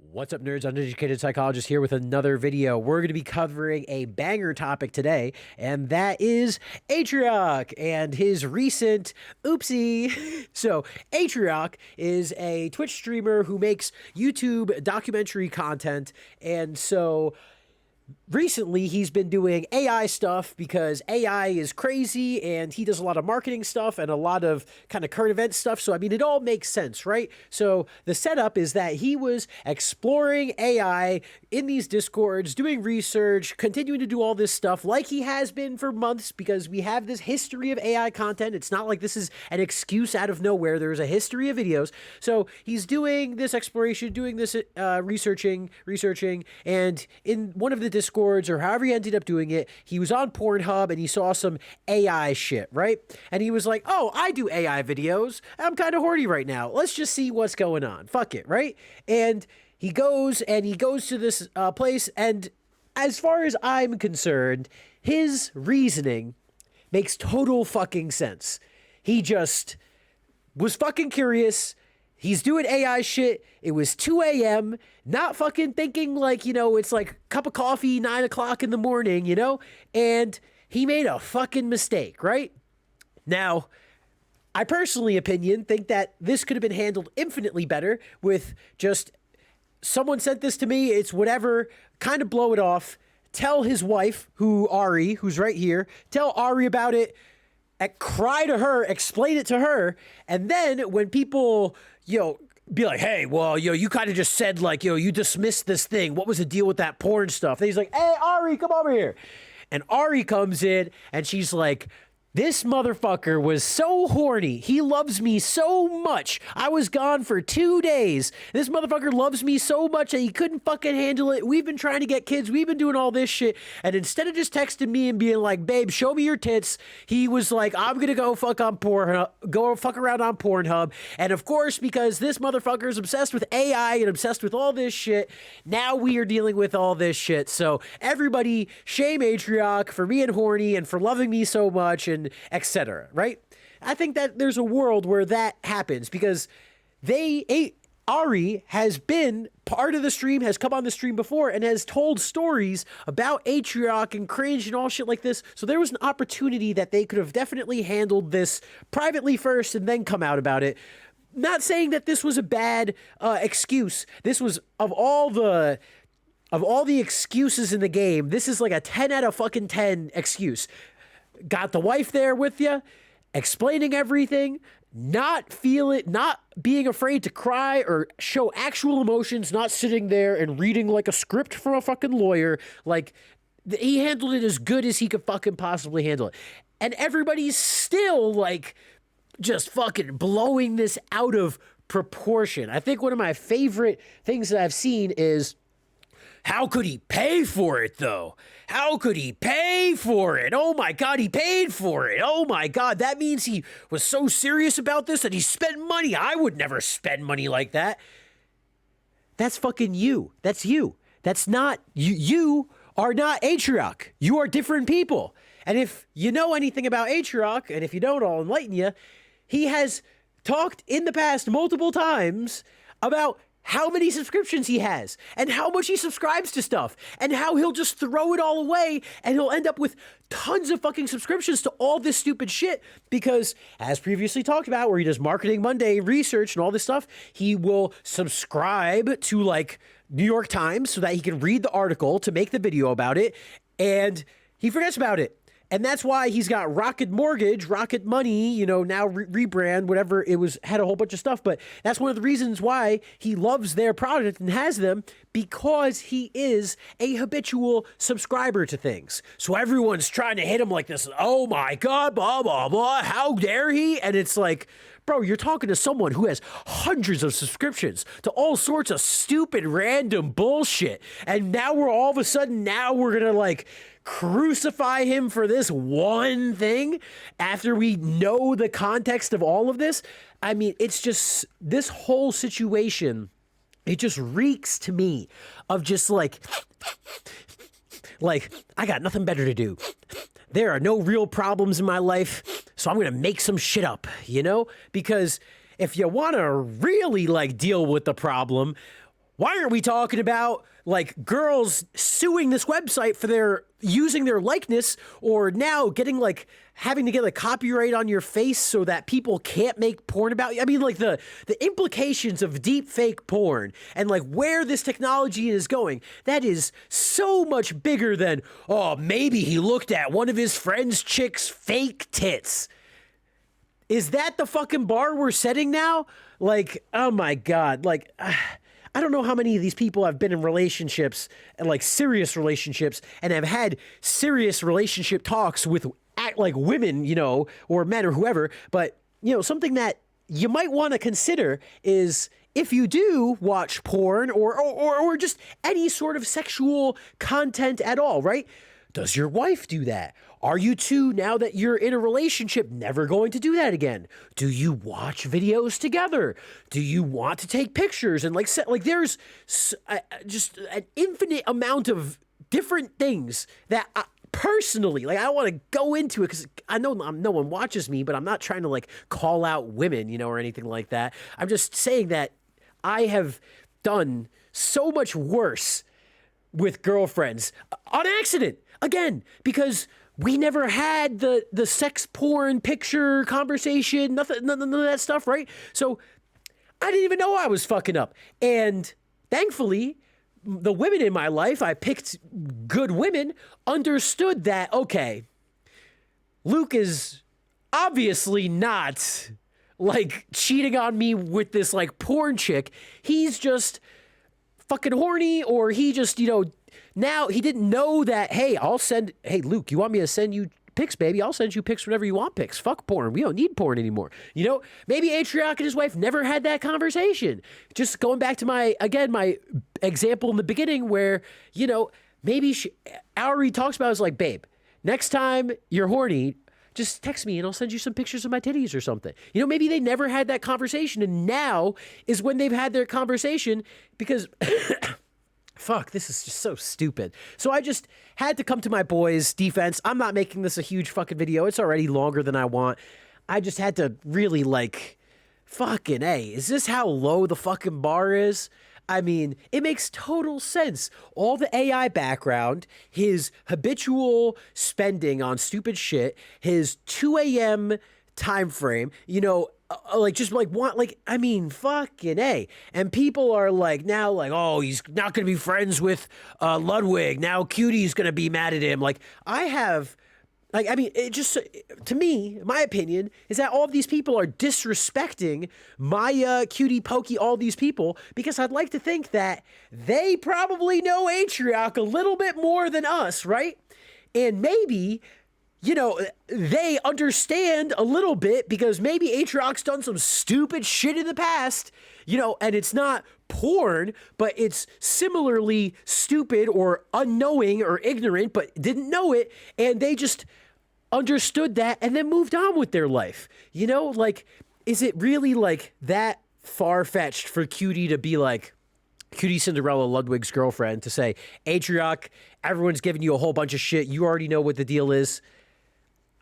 What's up, nerds? Uneducated Psychologist here with another video. We're going to be covering a banger topic today, and that is Atrioc and his recent oopsie. So, Atrioc is a Twitch streamer who makes YouTube documentary content, and so recently he's been doing AI stuff because AI is crazy and he does a lot of marketing stuff and a lot of kind of current event stuff. So, I mean, it all makes sense, right? So the setup is that he was exploring AI in these discords, doing research, continuing to do all this stuff like he has been for months because we have this history of AI content. It's not like this is an excuse out of nowhere. There's a history of videos. So he's doing this exploration, doing this researching, and in one of the Discords or however he ended up doing it, he was on Pornhub and he saw some AI shit, right? And he was like, oh, I do AI videos. I'm kind of horny right now. Let's just see what's going on. Fuck it, right? And he goes to this place, and as far as I'm concerned, his reasoning makes total fucking sense. He just was fucking curious. He's doing AI shit. It was 2 a.m., not fucking thinking like, you know, it's like cup of coffee, 9 o'clock in the morning, you know? And he made a fucking mistake, right? Now, I personally think that this could have been handled infinitely better with just someone sent this to me, it's whatever, kind of blow it off, tell his wife, who's right here, tell Ari about it, cry to her, explain it to her, and then when people, be like, hey, well, you kind of just said, like, you dismissed this thing. What was the deal with that porn stuff? And he's like, hey, Ari, come over here. And Ari comes in, and she's like, this motherfucker was so horny. He loves me so much. I was gone for 2 days. This motherfucker loves me so much that he couldn't fucking handle it. We've been trying to get kids. We've been doing all this shit. And instead of just texting me and being like, babe, show me your tits, he was like, I'm going to go fuck on Pornhub, go fuck around on Pornhub. And of course, because this motherfucker is obsessed with AI and obsessed with all this shit, now we are dealing with all this shit. So everybody shame Atrioc for being horny and for loving me so much and etc. Right? I think that there's a world where that happens because Ari has been part of the stream, has come on the stream before, and has told stories about Atrioc and cringe and all shit like this. So there was an opportunity that they could have definitely handled this privately first and then come out about it. Not saying that this was a bad excuse. This was of all the excuses in the game, this is like a 10 out of fucking 10 excuse. Got the wife there with you, explaining everything, not being afraid to cry or show actual emotions, not sitting there and reading like a script from a fucking lawyer. Like, he handled it as good as he could fucking possibly handle it. And everybody's still like just fucking blowing this out of proportion. I think one of my favorite things that I've seen is, how could he pay for it, though? How could he pay for it? Oh, my God, he paid for it. Oh, my God, that means he was so serious about this that he spent money. I would never spend money like that. That's fucking you. That's you. That's not you. You are not Atrioc. You are different people. And if you know anything about Atrioc, and if you don't, I'll enlighten you, he has talked in the past multiple times about how many subscriptions he has and how much he subscribes to stuff and how he'll just throw it all away and he'll end up with tons of fucking subscriptions to all this stupid shit because, as previously talked about, where he does Marketing Monday research and all this stuff, he will subscribe to like New York Times so that he can read the article to make the video about it, and he forgets about it. And that's why he's got Rocket Mortgage, Rocket Money, now rebrand, whatever it was, had a whole bunch of stuff. But that's one of the reasons why he loves their product and has them, because he is a habitual subscriber to things. So everyone's trying to hit him like this. Oh my God, blah, blah, blah. How dare he? And it's like, bro, you're talking to someone who has hundreds of subscriptions to all sorts of stupid, random bullshit. And now we're going to like crucify him for this one thing after we know the context of all of this. I mean, it's just this whole situation. It just reeks to me of just like I got nothing better to do. There are no real problems in my life, so I'm going to make some shit up, because if you want to really like deal with the problem, Why aren't we talking about like girls suing this website for their using their likeness, or now getting like having to get like copyright on your face so that people can't make porn about you? I mean, like the implications of deep fake porn and like where this technology is going, that is so much bigger than, oh, maybe he looked at one of his friend's chick's fake tits. Is that the fucking bar we're setting now? Like, oh my God. Like, I don't know how many of these people have been in relationships, and like serious relationships, and have had serious relationship talks with like women, you know, or men or whoever. But, you know, something that you might want to consider is, if you do watch porn or just any sort of sexual content at all, right? Does your wife do that? Are you two, now that you're in a relationship, never going to do that again? Do you watch videos together? Do you want to take pictures? And like there's just an infinite amount of different things that personally, like, I don't want to go into it because I know no one watches me, but I'm not trying to like call out women, you know, or anything like that. I'm just saying that I have done so much worse with girlfriends on accident, again, because we never had the sex porn picture conversation, nothing, none of that stuff, right? So I didn't even know I was fucking up. And thankfully, the women in my life, I picked good women, understood that, okay, Luke is obviously not like cheating on me with this like porn chick. He's just fucking horny, or he just, you know, now he didn't know that, hey, hey, Luke, you want me to send you pics, baby? I'll send you pics whenever you want pics. Fuck porn. We don't need porn anymore. You know, maybe Atrioc and his wife never had that conversation. Just going back to my example in the beginning where, you know, maybe Ari talks about is like, babe, next time you're horny, just text me and I'll send you some pictures of my titties or something. You know, maybe they never had that conversation, and now is when they've had their conversation because fuck, this is just so stupid. So I just had to come to my boys' defense. I'm not making this a huge fucking video. It's already longer than I want. I just had to really like, fucking A, is this how low the fucking bar is? I mean, it makes total sense. All the AI background, his habitual spending on stupid shit, his 2 a.m. time frame, you know, like just like I mean, fucking A. And people are like now like, oh, he's not going to be friends with Ludwig. Now Cutie's going to be mad at him. Like I mean, it just, to me, my opinion is that all of these people are disrespecting my Cutie, Pokey, all these people, because I'd like to think that they probably know Atrioc a little bit more than us, right? And maybe, you know, they understand a little bit because maybe Atrioc's done some stupid shit in the past, you know, and it's not porn, but it's similarly stupid or unknowing or ignorant, but didn't know it, and they just understood that and then moved on with their life. You know, like, is it really like that far-fetched for Cutie to be like, Cutie Cinderella, Ludwig's girlfriend, to say, Atrioc, everyone's giving you a whole bunch of shit, you already know what the deal is?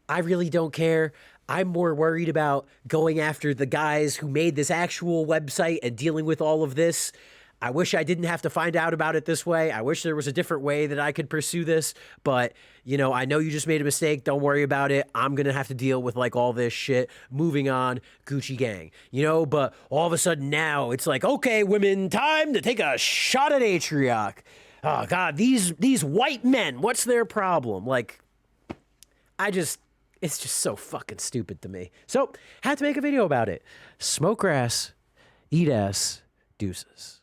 I really don't care. I'm more worried about going after the guys who made this actual website and dealing with all of this. I wish I didn't have to find out about it this way. I wish there was a different way that I could pursue this. But, you know, I know you just made a mistake. Don't worry about it. I'm going to have to deal with, like, all this shit. Moving on, Gucci gang. You know, but all of a sudden now it's like, okay, women, time to take a shot at Atrioc. Oh, God, these white men, what's their problem? Like, it's just so fucking stupid to me. So, had to make a video about it. Smoke grass, eat ass, deuces.